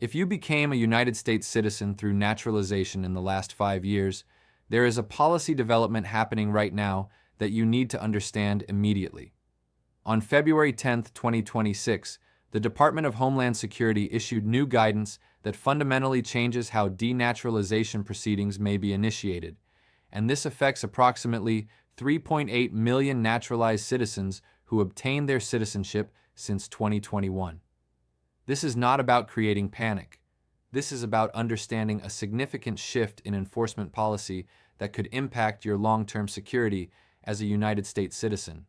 If you became a United States citizen through naturalization in the last 5 years, there is a policy development happening right now that you need to understand immediately. On February 10, 2026, the Department of Homeland Security issued new guidance that fundamentally changes how denaturalization proceedings may be initiated, and this affects approximately 3.8 million naturalized citizens who obtained their citizenship since 2021. This is not about creating panic. This is about understanding a significant shift in enforcement policy that could impact your long-term security as a United States citizen.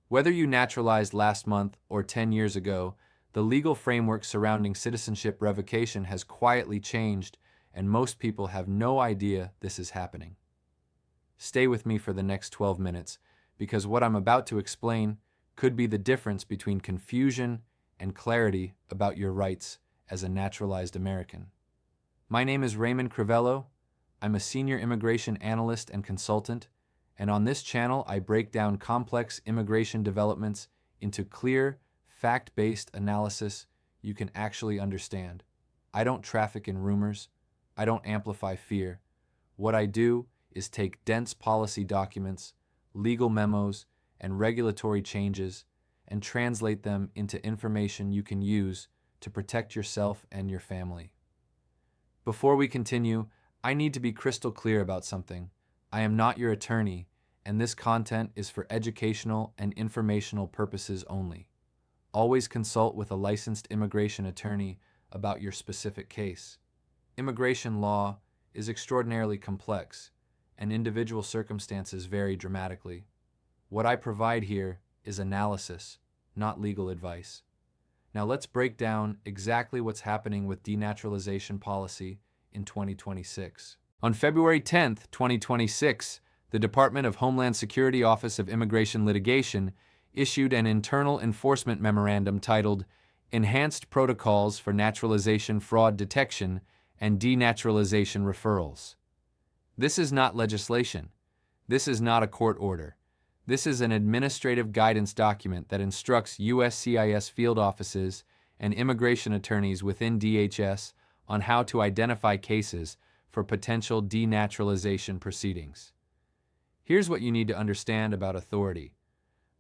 Whether you naturalized last month or 10 years ago, the legal framework surrounding citizenship revocation has quietly changed, and most people have no idea this is happening. Stay with me for the next 12 minutes, because what I'm about to explain could be the difference between confusion and clarity about your rights as a naturalized American. My name is Raymond Crivello. I'm a senior immigration analyst and consultant, and on this channel I break down complex immigration developments into clear, fact-based analysis you can actually understand. I don't traffic in rumors. I don't amplify fear. What I do is take dense policy documents, legal memos, and regulatory changes and translate them into information you can use to protect yourself and your family. Before we continue, I need to be crystal clear about something. I am not your attorney, and this content is for educational and informational purposes only. Always consult with a licensed immigration attorney about your specific case. Immigration law is extraordinarily complex, and individual circumstances vary dramatically. What I provide here is analysis, not legal advice. Now let's break down exactly what's happening with denaturalization policy in 2026. On February 10, 2026, the Department of Homeland Security Office of Immigration Litigation issued an internal enforcement memorandum titled Enhanced Protocols for Naturalization Fraud Detection and Denaturalization Referrals. This is not legislation. This is not a court order. This is an administrative guidance document that instructs USCIS field offices and immigration attorneys within DHS on how to identify cases for potential denaturalization proceedings. Here's what you need to understand about authority.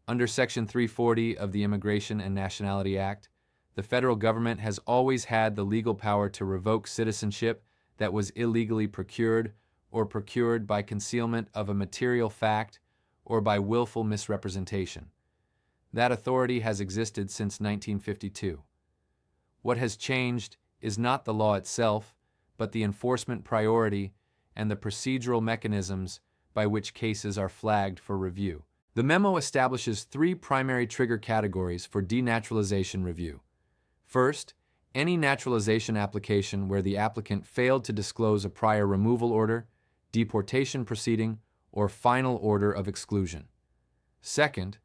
Under Section 340 of the Immigration and Nationality Act, the federal government has always had the legal power to revoke citizenship that was illegally procured or procured by concealment of a material fact or by willful misrepresentation. That authority has existed since 1952. What has changed is not the law itself, but the enforcement priority and the procedural mechanisms by which cases are flagged for review. The memo establishes three primary trigger categories for denaturalization review. First, any naturalization application where the applicant failed to disclose a prior removal order, deportation proceeding, or final order of exclusion. Second,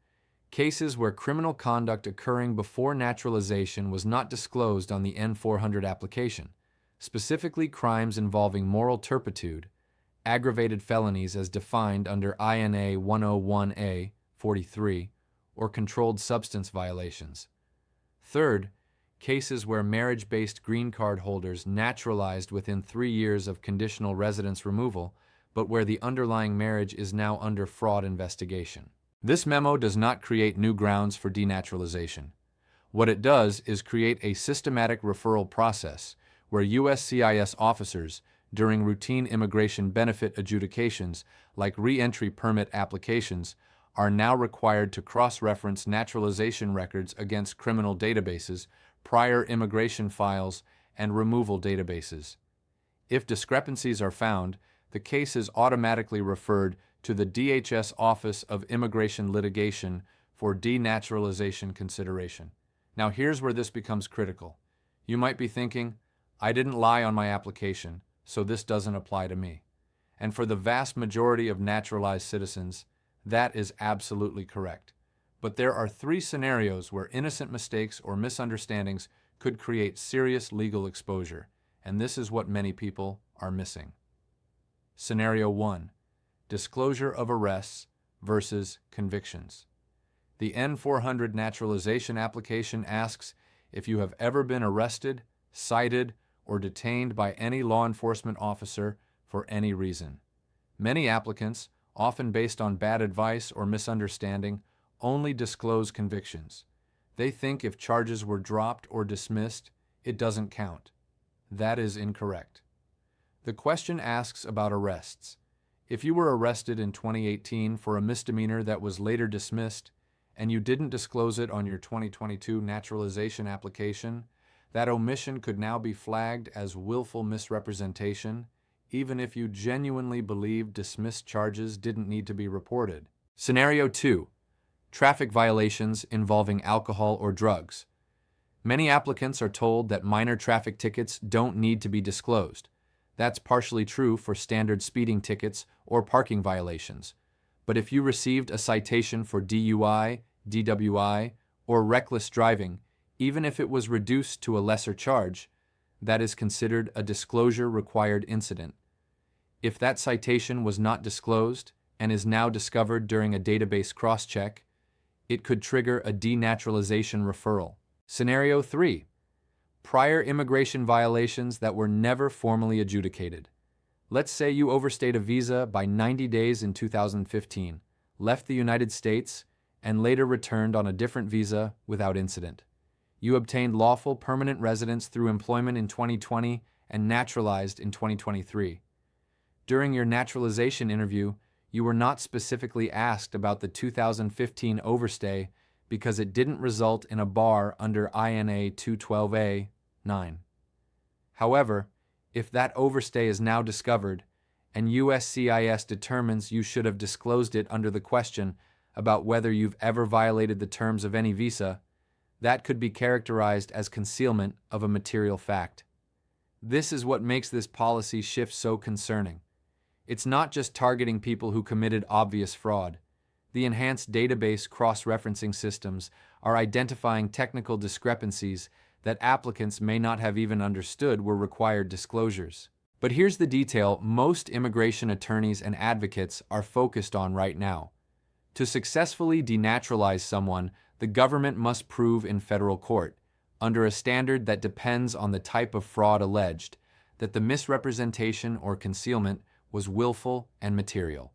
cases where criminal conduct occurring before naturalization was not disclosed on the N-400 application, specifically crimes involving moral turpitude, aggravated felonies as defined under INA 101A 43, or controlled substance violations. Third, cases where marriage-based green card holders naturalized within 3 years of conditional residence removal, but where the underlying marriage is now under fraud investigation. This memo does not create new grounds for denaturalization. What it does is create a systematic referral process where USCIS officers, during routine immigration benefit adjudications like re-entry permit applications, are now required to cross-reference naturalization records against criminal databases, prior immigration files, and removal databases. If discrepancies are found, the case is automatically referred to the DHS Office of Immigration Litigation for denaturalization consideration. Now here's where this becomes critical. You might be thinking, I didn't lie on my application, so this doesn't apply to me. And for the vast majority of naturalized citizens, that is absolutely correct. But there are three scenarios where innocent mistakes or misunderstandings could create serious legal exposure, and this is what many people are missing. Scenario 1. Disclosure of arrests versus convictions. The N-400 naturalization application asks if you have ever been arrested, cited, or detained by any law enforcement officer for any reason. Many applicants, often based on bad advice or misunderstanding, only disclose convictions. They think if charges were dropped or dismissed, it doesn't count. That is incorrect. The question asks about arrests. If you were arrested in 2018 for a misdemeanor that was later dismissed, and you didn't disclose it on your 2022 naturalization application, that omission could now be flagged as willful misrepresentation, even if you genuinely believe dismissed charges didn't need to be reported. Scenario 2. Traffic violations involving alcohol or drugs. Many applicants are told that minor traffic tickets don't need to be disclosed. That's partially true for standard speeding tickets or parking violations. But if you received a citation for DUI, DWI, or reckless driving, even if it was reduced to a lesser charge, that is considered a disclosure-required incident. If that citation was not disclosed and is now discovered during a database cross-check, it could trigger a denaturalization referral. Scenario 3. Prior immigration violations that were never formally adjudicated. Let's say you overstayed a visa by 90 days in 2015, left the United States, and later returned on a different visa without incident. You obtained lawful permanent residence through employment in 2020 and naturalized in 2023. During your naturalization interview, you were not specifically asked about the 2015 overstay because it didn't result in a bar under INA 212A-9. However, if that overstay is now discovered and USCIS determines you should have disclosed it under the question about whether you've ever violated the terms of any visa, that could be characterized as concealment of a material fact. This is what makes this policy shift so concerning. It's not just targeting people who committed obvious fraud. The enhanced database cross-referencing systems are identifying technical discrepancies that applicants may not have even understood were required disclosures. But here's the detail most immigration attorneys and advocates are focused on right now. To successfully denaturalize someone, the government must prove in federal court, under a standard that depends on the type of fraud alleged, that the misrepresentation or concealment was willful and material.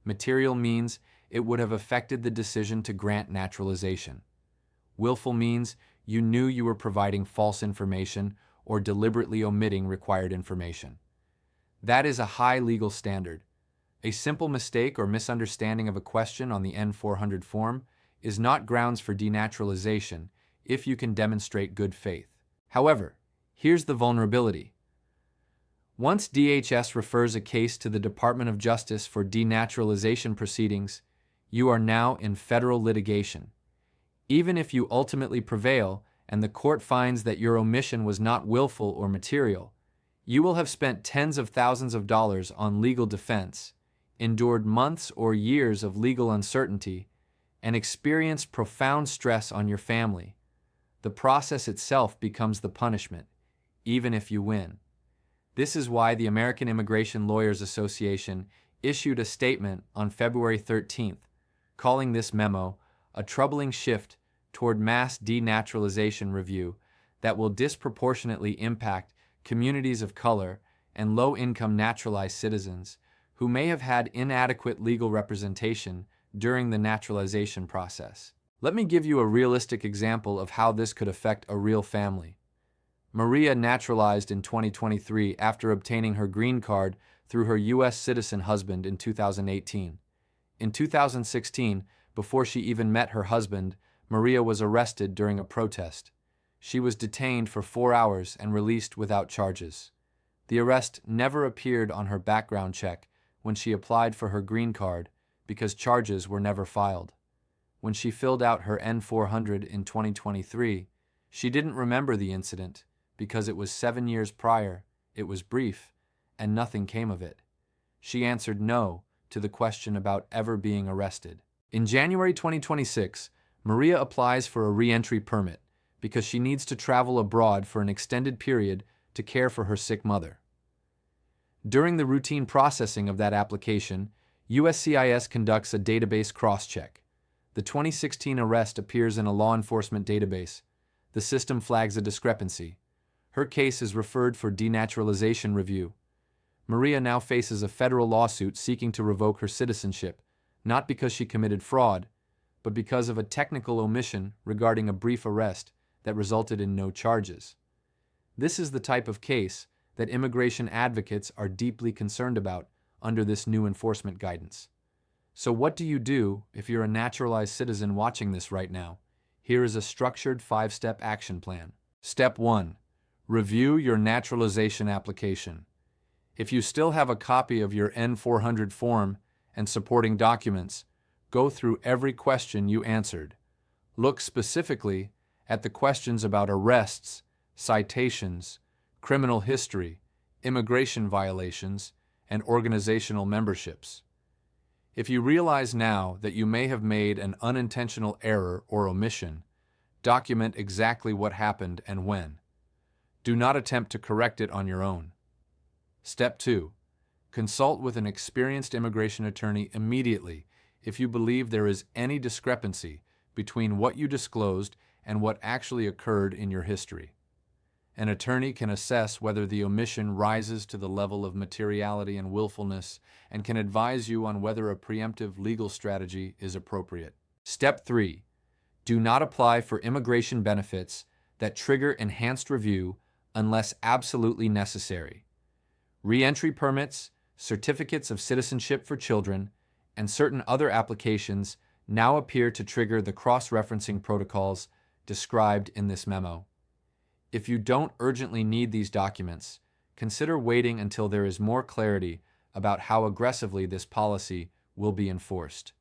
Material means it would have affected the decision to grant naturalization. Willful means you knew you were providing false information or deliberately omitting required information. That is a high legal standard. A simple mistake or misunderstanding of a question on the N-400 form is not grounds for denaturalization if you can demonstrate good faith. However, here's the vulnerability. Once DHS refers a case to the Department of Justice for denaturalization proceedings, you are now in federal litigation. Even if you ultimately prevail and the court finds that your omission was not willful or material, you will have spent tens of thousands of dollars on legal defense, endured months or years of legal uncertainty, and experienced profound stress on your family. The process itself becomes the punishment, even if you win. This is why the American Immigration Lawyers Association issued a statement on February 13th, calling this memo a troubling shift toward mass denaturalization review that will disproportionately impact communities of color and low-income naturalized citizens who may have had inadequate legal representation during the naturalization process. Let me give you a realistic example of how this could affect a real family. Maria naturalized in 2023 after obtaining her green card through her U.S. citizen husband in 2018. In 2016, before she even met her husband, Maria was arrested during a protest. She was detained for 4 hours and released without charges. The arrest never appeared on her background check when she applied for her green card because charges were never filed. When she filled out her N-400 in 2023, she didn't remember the incident because it was 7 years prior, it was brief, and nothing came of it. She answered no to the question about ever being arrested. In January 2026, Maria applies for a re-entry permit because she needs to travel abroad for an extended period to care for her sick mother. During the routine processing of that application, USCIS conducts a database cross-check. The 2016 arrest appears in a law enforcement database. The system flags a discrepancy. Her case is referred for denaturalization review. Maria now faces a federal lawsuit seeking to revoke her citizenship, not because she committed fraud, but because of a technical omission regarding a brief arrest that resulted in no charges. This is the type of case that immigration advocates are deeply concerned about under this new enforcement guidance. So what do you do if you're a naturalized citizen watching this right now? Here is a structured 5-step action plan. Step 1. Review your naturalization application. If you still have a copy of your N-400 form and supporting documents, go through every question you answered. Look specifically at the questions about arrests, citations, criminal history, immigration violations, and organizational memberships. If you realize now that you may have made an unintentional error or omission, document exactly what happened and when. Do not attempt to correct it on your own. Step 2. Consult with an experienced immigration attorney immediately if you believe there is any discrepancy between what you disclosed and what actually occurred in your history. An attorney can assess whether the omission rises to the level of materiality and willfulness and can advise you on whether a preemptive legal strategy is appropriate. Step 3. Do not apply for immigration benefits that trigger enhanced review unless absolutely necessary. Re-entry permits, certificates of citizenship for children, and certain other applications now appear to trigger the cross-referencing protocols described in this memo. If you don't urgently need these documents, consider waiting until there is more clarity about how aggressively this policy will be enforced.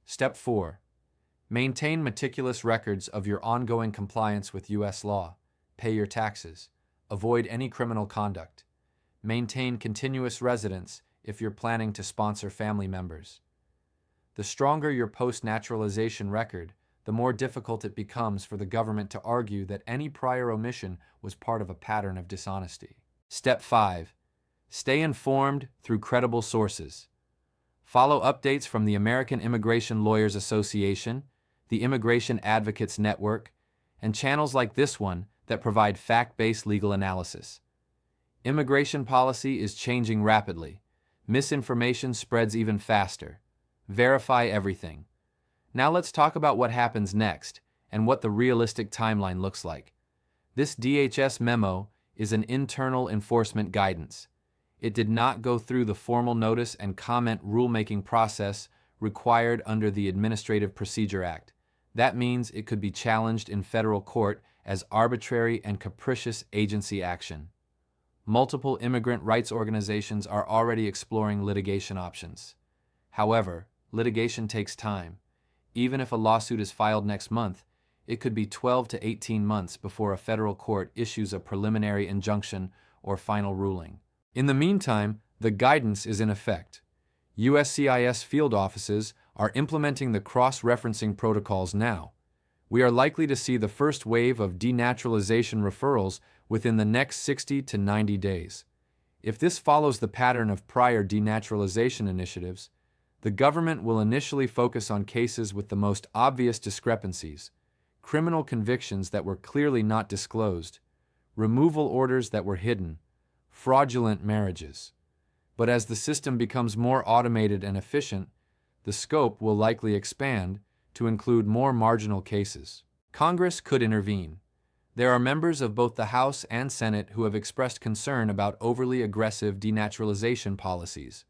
Step 4. Maintain meticulous records of your ongoing compliance with U.S. law. Pay your taxes. Avoid any criminal conduct. Maintain continuous residence if you're planning to sponsor family members. The stronger your post-naturalization record, the more difficult it becomes for the government to argue that any prior omission was part of a pattern of dishonesty. Step 5. Stay informed through credible sources. Follow updates from the American Immigration Lawyers Association, the Immigration Advocates Network, and channels like this one that provide fact-based legal analysis. Immigration policy is changing rapidly. Misinformation spreads even faster. Verify everything. Now let's talk about what happens next and what the realistic timeline looks like. This DHS memo is an internal enforcement guidance. It did not go through the formal notice and comment rulemaking process required under the Administrative Procedure Act. That means it could be challenged in federal court as arbitrary and capricious agency action. Multiple immigrant rights organizations are already exploring litigation options. However, litigation takes time. Even if a lawsuit is filed next month, it could be 12 to 18 months before a federal court issues a preliminary injunction or final ruling. In the meantime, the guidance is in effect. USCIS field offices are implementing the cross-referencing protocols now. We are likely to see the first wave of denaturalization referrals within the next 60 to 90 days. If this follows the pattern of prior denaturalization initiatives, the government will initially focus on cases with the most obvious discrepancies, criminal convictions that were clearly not disclosed, removal orders that were hidden, fraudulent marriages. But as the system becomes more automated and efficient, the scope will likely expand to include more marginal cases. Congress could intervene. There are members of both the House and Senate who have expressed concern about overly aggressive denaturalization policies.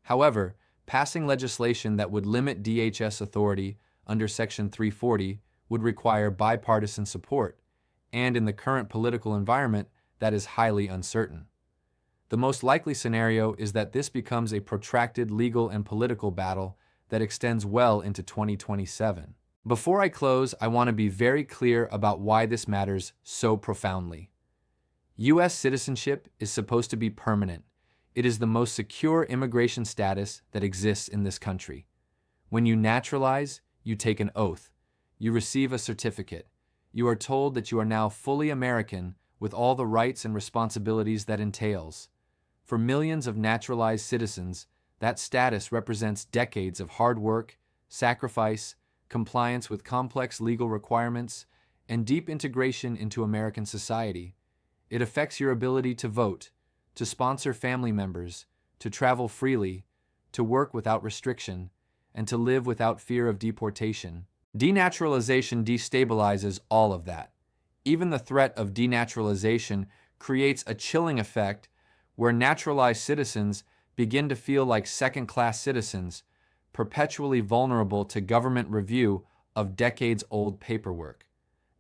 However, passing legislation that would limit DHS authority under Section 340 would require bipartisan support, and in the current political environment, that is highly uncertain. The most likely scenario is that this becomes a protracted legal and political battle that extends well into 2027. Before I close, I want to be very clear about why this matters so profoundly. U.S. citizenship is supposed to be permanent. It is the most secure immigration status that exists in this country. When you naturalize, you take an oath. You receive a certificate. You are told that you are now fully American with all the rights and responsibilities that entails. For millions of naturalized citizens, that status represents decades of hard work, sacrifice, compliance with complex legal requirements, and deep integration into American society. It affects your ability to vote, to sponsor family members, to travel freely, to work without restriction, and to live without fear of deportation. Denaturalization destabilizes all of that. Even the threat of denaturalization creates a chilling effect where naturalized citizens begin to feel like second-class citizens, perpetually vulnerable to government review of decades-old paperwork.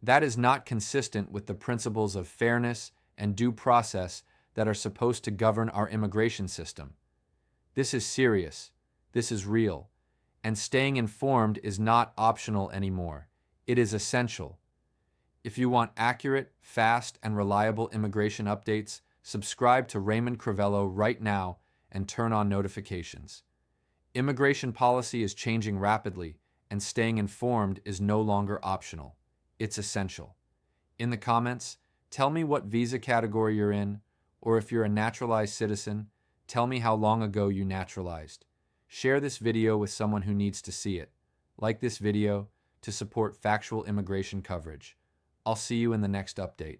That is not consistent with the principles of fairness and due process that are supposed to govern our immigration system. This is serious, this is real, and staying informed is not optional anymore. It is essential. If you want accurate, fast, and reliable immigration updates, subscribe to Raymond Crivello right now and turn on notifications. Immigration policy is changing rapidly, and staying informed is no longer optional. It's essential. In the comments, tell me what visa category you're in, or if you're a naturalized citizen, tell me how long ago you naturalized. Share this video with someone who needs to see it. Like this video to support factual immigration coverage. I'll see you in the next update.